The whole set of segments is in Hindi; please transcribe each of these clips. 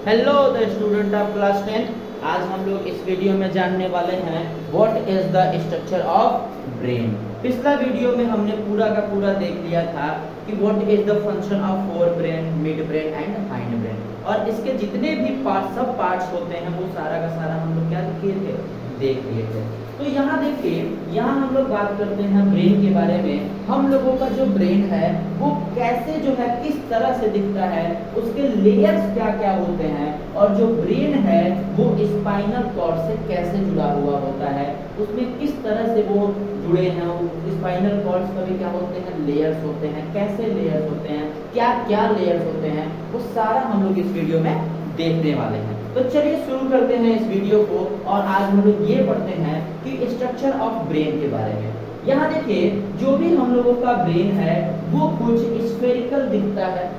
Hello the student of class 10। आज हम लोग इस वीडियो में जानने वाले हैं what is the structure of brain. पिछला वीडियो में हमने पूरा का पूरा देख लिया था कि what is the function of fore brain, mid brain and hind brain, और इसके जितने भी सब पार्ट्स होते हैं वो सारा का सारा हम लोग क्या किए थे, देख लिए थे। तो यहाँ देखिए, यहाँ हम लोग बात करते हैं ब्रेन के बारे में। हम लोगों का जो ब्रेन है वो कैसे जो है किस तरह से दिखता है, उसके लेयर्स क्या क्या होते हैं, और जो ब्रेन है वो स्पाइनल कॉर्ड से कैसे जुड़ा हुआ होता है, उसमें किस तरह से वो जुड़े हैं। स्पाइनल कॉर्ड्स का भी क्या होते हैं, लेयर्स होते हैं, कैसे लेयर्स होते हैं, क्या क्या लेयर्स होते हैं, वो सारा हम लोग इस वीडियो में देखने वाले हैं। तो चलिए शुरू करते हैं इस वीडियो को, और आज हम लोग ये पढ़ते हैं कि स्ट्रक्चर ऑफ ब्रेन के बारे में। यहाँ देखिए, जो भी हम लोगों का ब्रेन है वो कुछ स्फेरिकल दिखता है।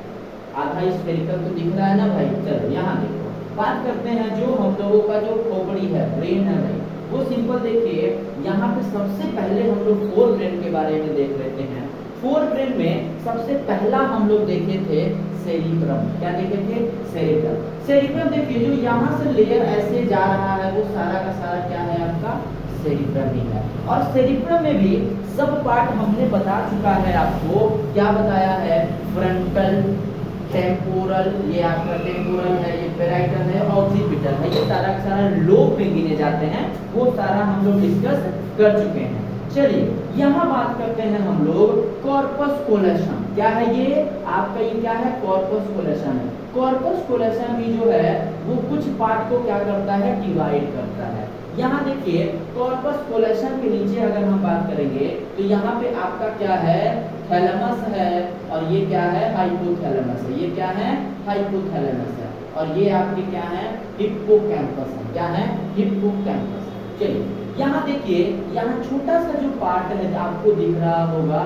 आधा स्फेरिकल तो दिख रहा है ना भाई। चलो यहाँ देखो, बात करते हैं जो हम लोगों का जो खोपड़ी है, ब्रेन है भाई, वो सिंपल देखिए। यहाँ पे सबसे पहले हम लोग फोर ब्रेन के बारे में देख लेते हैं। फोर ब्रेन में सबसे पहला हम लोग देखे थे सेरिब्रम। क्या देखे थे? सेरिब्रम। सेरिब्रम देखिए, जो यहाँ से लेयर ऐसे जा रहा है वो सारा का सारा क्या है, आपका सेरिब्रम ही है। और सेरिब्रम में भी सब पार्ट हमने बता चुका है आपको। क्या बताया है? फ्रंटल, टेम्पोरल, ये आपका टेम्पोरल है, ये पेराइटल है, ऑक्सीपिटल है, ये सारा का सारा लोब में गिने जाते हैं। वो सारा हम लोग डिस्कस कर चुके हैं। चलिए यहाँ बात करते हैं हम लोग कॉर्पस कोलेशन। क्या है ये आपका? ये क्या है? कॉर्पस कोलेशन है। कॉर्पस कोलेशन भी जो है वो कुछ पार्ट को क्या करता है, डिवाइड करता है। यहाँ देखिए, कॉर्पस कोलेशन के नीचे अगर हम बात करेंगे तो यहाँ पे आपका क्या है, थैलेमस है, और ये क्या है, हाइपोथैलेमस है। ये क्या है? हाइपोथैलेमस है। और ये आपके क्या है, हिप्पोकैम्पस है। क्या है? हिप्पोकैम्पस। चलिए यहाँ देखिए, यहाँ छोटा सा जो पार्ट है आपको दिख रहा होगा,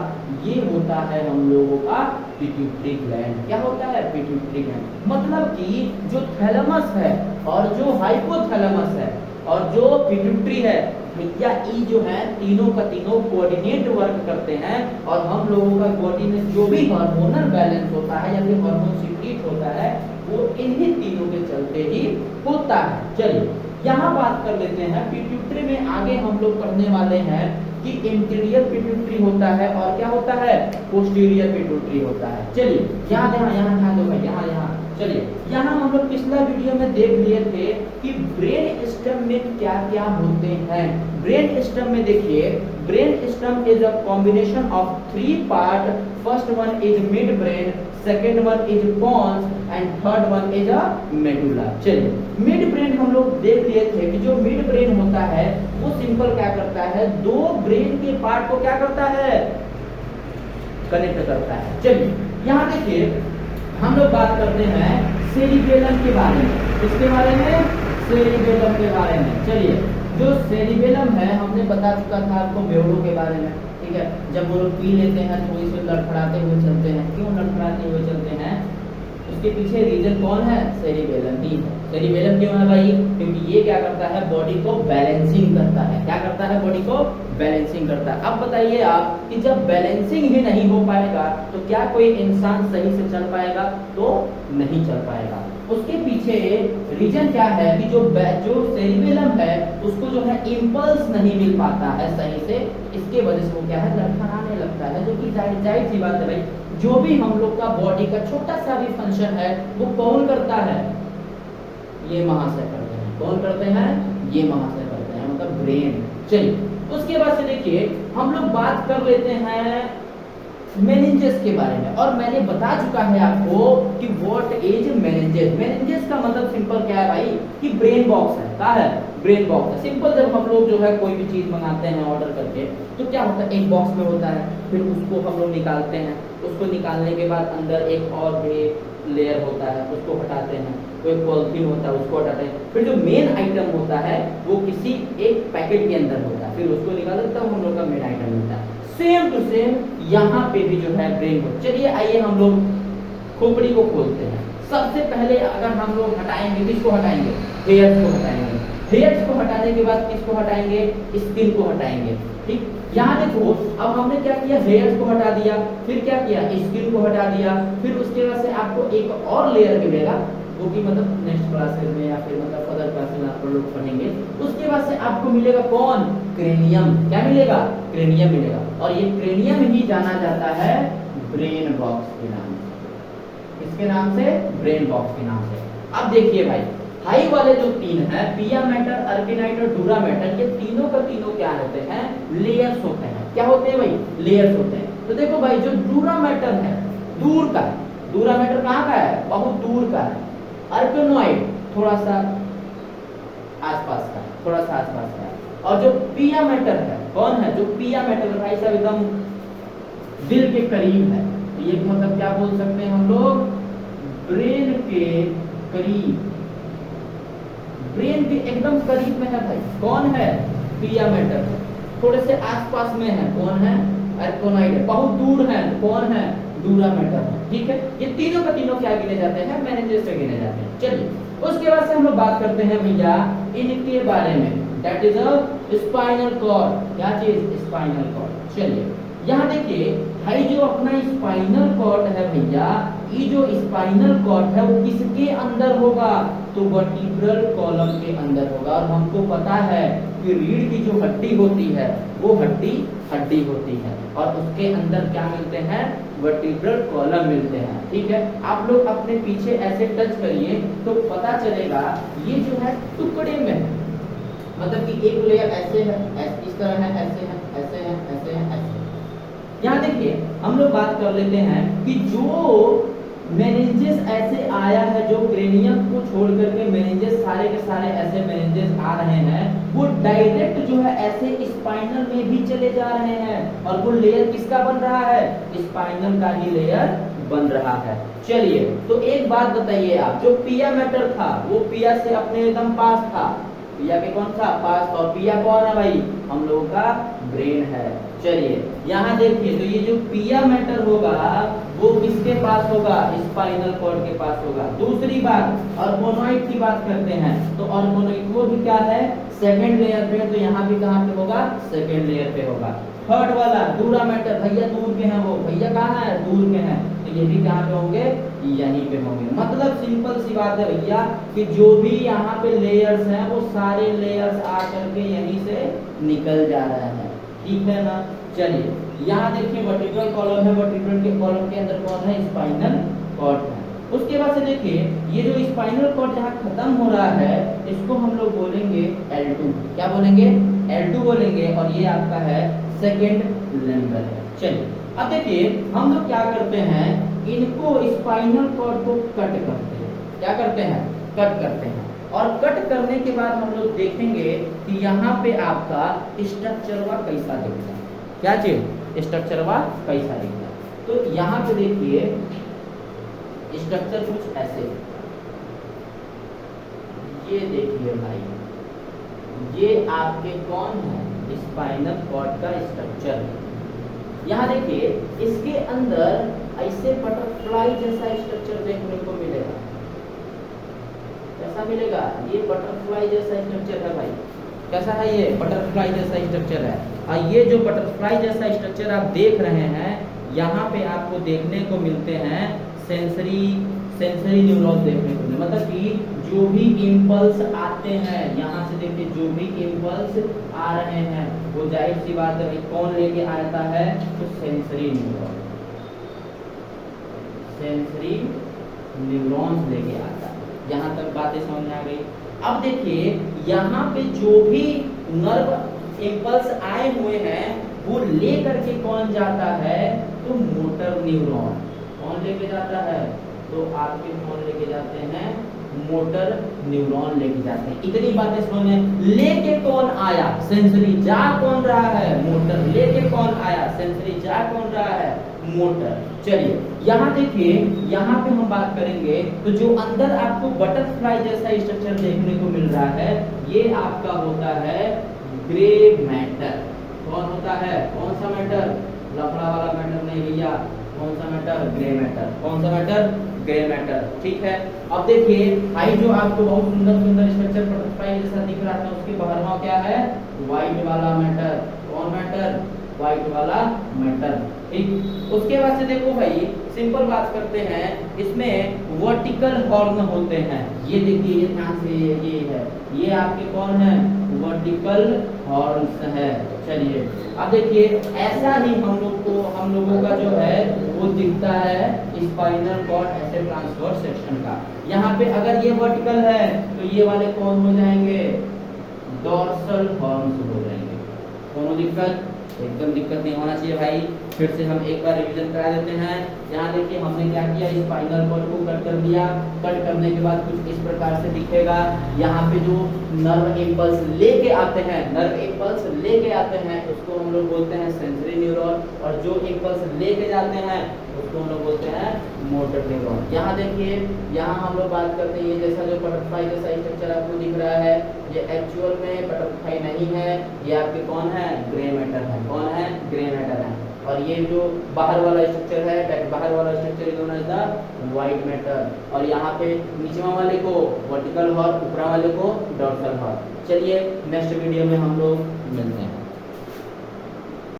ये होता है हम लोगों का पिट्यूटरी ग्लैंड। क्या होता है? Pituitary gland. मतलब कि जो थैलेमस है और जो हाइपोथैलेमस है और जो पिट्यूटरी है, भैया ई जो है तीनों का तीनों कोऑर्डिनेट वर्क करते हैं। और हम लोगों का बॉडी में जो भी हार्मोनल बैलेंस होता है या फिर हार्मोन सीक्रेट होता है वो इन्हीं तीनों के चलते ही होता है। चलिए यहाँ बात कर लेते हैं पिट्यूटरी में। आगे हम लोग पढ़ने वाले हैं कि इंटीरियर पिट्यूटरी होता है और क्या होता है, पोस्टीरियर पिट्यूटरी होता है। चलिए यहाँ ध्यान दो भाई, यहाँ चलिए यहाँ हम लोग पिछला वीडियो में देख लिए थे कि ब्रेन स्टेम में क्या क्या होते हैं। ब्रेन स्टेम में देखिए, brain stem is a combination of three part. First one is mid brain, second one is pons and third one is a medulla. चलिए मिड ब्रेन हम लोग देख लिए थे कि जो मिड ब्रेन होता है वो सिंपल क्या करता है, दो ब्रेन के पार्ट को क्या करता है, कनेक्ट करता है। चलिए यहाँ देखिए, हम लोग बात करते हैं सेरिबेलम के बारे में। इसके बारे में, सेरिबेलम के बारे में। चलिए जो सेरिबेलम है हमने बता चुका था आपको बेवड़ों के बारे में, ठीक है। जब वो लोग पी लेते हैं तो इसे लड़खड़ाते हुए चलते हैं। क्यों लड़खड़ाते हुए चलते हैं? उसके पीछे रीजन कौन है? सेरिबेलम ही है। सेरिबेलम क्यों है भाई? क्योंकि ये क्या करता है, बॉडी को बैलेंसिंग करता है। क्या करता है? बॉडी को बैलेंसिंग करता है। अब बताइए आप कि जब बैलेंसिंग ही नहीं हो पाएगा तो क्या कोई इंसान सही से चल पाएगा? तो नहीं चल पाएगा। उसके पीछे रीजन क्या है कि जो सेरिबेलम है उसको जो है इंपल्स नहीं मिल पाता है सही से। इसके वजह से वो क्या है, लड़खड़ाने लगता है। जो कि जाहिर सी बात है भाई, जो भी हम लोग का बॉडी का छोटा सा भी फंक्शन है वो कौन करता है? ये महाशय करते हैं। कौन करते हैं? ये महाशय करते हैं, मतलब ब्रेन। चलिए उसके बाद से देखिए, हम लोग बात कर लेते हैं मेनिंजेस के बारे में। और मैंने बता चुका है आपको कि व्हाट इज मेनिंजेस। मेनिंजेस का मतलब सिंपल क्या है भाई, कि ब्रेन बॉक्स है। क्या है? ब्रेन बॉक्स है। सिंपल जब हम लोग जो है कोई भी चीज मंगाते हैं ऑर्डर करके तो क्या होता है, एक बॉक्स में होता है, फिर उसको हम लोग निकालते हैं। उसको निकालने के बाद अंदर एक और भी लेयर होता है, उसको हटाते हैं। कोई पॉलिथीन होता है, उसको हटाते हैं। फिर जो मेन आइटम होता है वो किसी एक पैकेट के अंदर होता है, फिर उसको निकाल देता हूँ, हम लोग का मेन आइटम होता है। सेम टू सेम यहाँ पे भी जो है ब्रेन को। चलिए आइए हम लोग खोपड़ी को खोलते हैं। सबसे पहले अगर हम लोग हटाएंगे, किसको हटाएंगे? हेयर्स को हटाएंगे। हेयर्स को हटाने के बाद किसको हटाएंगे? स्किन को हटाएंगे। ठीक, यहाँ देखो, अब हमने क्या किया, हेयर्स को हटा दिया, फिर क्या किया, स्किन को हटा दिया, फिर उसके बाद से आपको एक और लेयर मिलेगा वो भी मतलब नेक्स्ट क्लासेस में या फिर मतलब अदर क्लासेस में आप लोग पढ़ेंगे। उसके बाद से आपको मिलेगा कौन, क्रेनियम। क्या मिलेगा, क्रेनियम मिलेगा। और ये क्रेनियम ही जाना जाता है ब्रेन बॉक्स के नाम से। किसके नाम से, ब्रेन बॉक्स के नाम से। अब देखिए भाई, हाई वाले जो तीन है, पिया मैटर, अर्किनाइट और डूरा मैटर, ये तीनों का तीनों क्या होते हैं, लेयर्स होते हैं। क्या होते हैं भाई, लेयर्स होते हैं। तो देखो भाई, जो डूरा मैटर है दूर का है, डूरा मैटर कहाँ का है, बहुत दूर का है। अर्किनोइड थोड़ा सा आसपास का है, थोड़ा सा आसपास का है। और जो पिया मैटर है, कौन है, जो पिया मैटर भाई साहब एकदम दिल के करीब है। तो ये मतलब क्या बोल सकते हैं हम लोग, ब्रेन के करीब, ब्रेन के एकदम करीब में है भाई। कौन है, पिया मैटर। थोड़े से आसपास में है, कौन है, अर्कोनाइड है। बहुत दूर है, कौन है, डूरा मैटर है। ठीक है, ये तीनों का तीनों क्या गिने जाते हैं, मेनिंजेस से गिने जाते हैं। चलिए उसके बाद से हम लोग बात करते हैं भैया इनके बारे में, that is a spinal cord. क्या चीज, स्पाइनल कॉर्ड। चलिए यहाँ देखिए भाई, जो अपना स्पाइनल कॉर्ड है भैया, ये जो स्पाइनल कॉर्ड है वो किसके अंदर होगा, तो वर्टिब्रल कॉलम के अंदर होगा। और हमको पता है कि रीढ़ की जो हड्डी होती है वो हड्डी होती है, और उसके अंदर क्या मिलते हैं, वर्टिब्रल कॉलम मिलते हैं। ठीक है, आप लोग अपने पीछे ऐसे टच करिए तो पता चलेगा ये जो है टुकड़े में है, मतलब कि एक लेयर ऐसे है, इस तरह है, ऐसे है, ऐसे है, ऐसे है, ऐसे। यहाँ देखिए हम लोग बात कर लेते हैं कि जो मेनिंजेस ऐसे आया है, जो क्रेनियम को छोड़ करके मेनिंजेस सारे के सारे ऐसे मेनिंजेस आ रहे हैं, वो डायरेक्ट जो है ऐसे स्पाइनल में भी चले जा रहे हैं। और वो लेयर किसका बन रहा है, स्पाइनल का ही लेयर बन रहा है। चलिए तो एक बात बताइए आप, जो पिया मैटर था वो पिया से अपने एकदम पास था, पिया के कौन था, पास। और पिया कौन है भाई, हम लोगों का ब्रेन है। चलिए यहाँ देखिए, तो ये जो पिया मैटर होगा वो किसके पास होगा, स्पाइनल कॉर्ड के पास होगा। दूसरी बात ऑर्गोनॉइड की बात करते हैं, तो ऑर्गोनॉइड वो भी क्या है, सेकंड लेयर पे। तो यहाँ भी कहाँ पे होगा, सेकंड लेयर पे होगा। थर्ड वाला डूरा मैटर, भैया दूर के हैं वो, भैया कहाँ है, दूर के हैं, तो ये भी कहाँ पे होंगे, यहीं पे होंगे। मतलब सिंपल सी बात है भैया कि जो भी यहाँ पे लेयर्स हैं वो सारे लेयर्स आ करके यहीं से निकल जा रहे हैं। ठीक है ना। चलिए यहाँ देखिए वर्टिब्रल कॉलम है, वर्टिब्रल के कॉलम के अंदर कौन है, स्पाइनल कॉर्ड है। उसके बाद से देखिए ये जो स्पाइनल कॉर्ड जहाँ खत्म हो रहा है इसको हम लोग बोलेंगे L2। क्या बोलेंगे, L2 बोलेंगे। और ये आपका है सेकेंड लेम्बर है। चलिए अब देखिए हम लोग क्या करते हैं, इनको स्पाइनल कॉर्ड को कट करते हैं। क्या करते हैं, कट करते हैं। और कट करने के बाद हम लोग देखेंगे कि यहाँ पे आपका स्ट्रक्चरवा कैसा दिखता है। क्या चीज, स्ट्रक्चरवा कैसा दिखता है। तो यहाँ पे देखिए स्ट्रक्चर कुछ ऐसे, ये देखिए भाई, ये आपके कौन है, स्पाइनल कॉर्ड का स्ट्रक्चर। यहाँ देखिए इसके अंदर ऐसे बटरफ्लाई जैसा स्ट्रक्चर देखने को मिलेगा। कैसा मिलेगा, ये बटरफ्लाई जैसा स्ट्रक्चर है भाई। कैसा है, ये बटरफ्लाई जैसा स्ट्रक्चर है। और ये जो बटरफ्लाई जैसा स्ट्रक्चर आप देख रहे हैं, यहाँ पे आपको देखने को मिलते हैं सेंसरी न्यूरॉन देखने को मिलते, मतलब कि जो भी इम्पल्स आते हैं, यहाँ से देखिए जो भी इम्पल्स आ रहे हैं वो जाहिर सी बात है कौन लेके आता है, तो सेंसरी न्यूरॉन्स लेके आता है। यहाँ तक बातें समझ में आ गई। अब देखिए यहाँ पे जो भी नर्व इम्पल्स आए हुए हैं वो ले करके कौन जाता है, तो मोटर न्यूरॉन। कौन लेके जाता है, तो आपके कौन लेके जाते हैं, मोटर न्यूरॉन लेके जाते हैं। इतनी बातें समझ में। लेके कौन आया, सेंसरी जा कौन रहा है, मोटर। लेके कौन आया, सेंसरी जा कौन रहा है, मोटर। चलिए यहाँ देखिए, यहाँ पे हम बात करेंगे तो जो अंदर आपको बटरफ्लाई जैसा स्ट्रक्चर देखने को मिल रहा है ये आपका होता है ग्रे मैटर। कौन होता है, कौन सा मैटर, लफड़ा वाला मैटर नहीं भैया, कौन सा मैटर, ग्रे मैटर। कौन सा मैटर, ग्रे मैटर। ठीक है। अब देखिए भाई जो आपको बहुत सुंदर सुंदर स्ट्रक्चर बटरफ्लाई जैसा दिख रहा था उसके बाहर क्या है, व्हाइट वाला मैटर। कौन मैटर, व्हाइट वाला मैटर। ठीक, उसके बाद से देखो भाई सिंपल बात करते हैं, इसमें वर्टिकल हॉर्न होते हैं। ये देखिए ध्यान से, ये है, ये आपके कौन है, वर्टिकल हॉर्न्स है। चलिए अब देखिए ऐसा ही हम लोगों का जो है वो दिखता है स्पाइनल कॉर्ड ऐसे ट्रांसवर्स सेक्शन का। यहाँ पे अगर ये वर्टिकल है तो ये वाले कौन हो जाएंगे, डॉर्सल हॉर्न्स हो जाएंगे। दोनों दिक्कत, एकदम दिक्कत नहीं होना चाहिए भाई। फिर से हम एक बार रिवीजन करा देते हैं। यहाँ देखिए हमने क्या किया, स्पाइनल कॉर्ड को कट कर दिया। कट करने के बाद कुछ इस प्रकार से दिखेगा। यहाँ पे जो नर्व इम्पल्स लेके आते हैं, नर्व इम्पल्स लेके आते हैं उसको हम लोग बोलते हैं सेंसरी न्यूरॉन, और जो इम्पल्स लेके जाते हैं उसको हम लोग बोलते हैं मोटर न्यूरॉन। यहाँ देखिए, यहाँ हम लोग बात करते हैं, ये जैसा जो बटरफ्लाई जैसा स्ट्रक्चर आपको दिख रहा है, ये एक्चुअल में बटरफ्लाई नहीं है, ये आपके कौन है, ग्रे मैटर है। कौन है, ग्रे मैटर है। और ये जो बाहर वाला स्ट्रक्चर है, बाहर वाला structure is known as the white matter. और यहाँ पे नीचवा वाले को वर्टिकल हॉर्न, ऊपरा वाले को डॉर्सल हॉर्न। चलिए नेक्स्ट वीडियो में हम लोग मिलते हैं।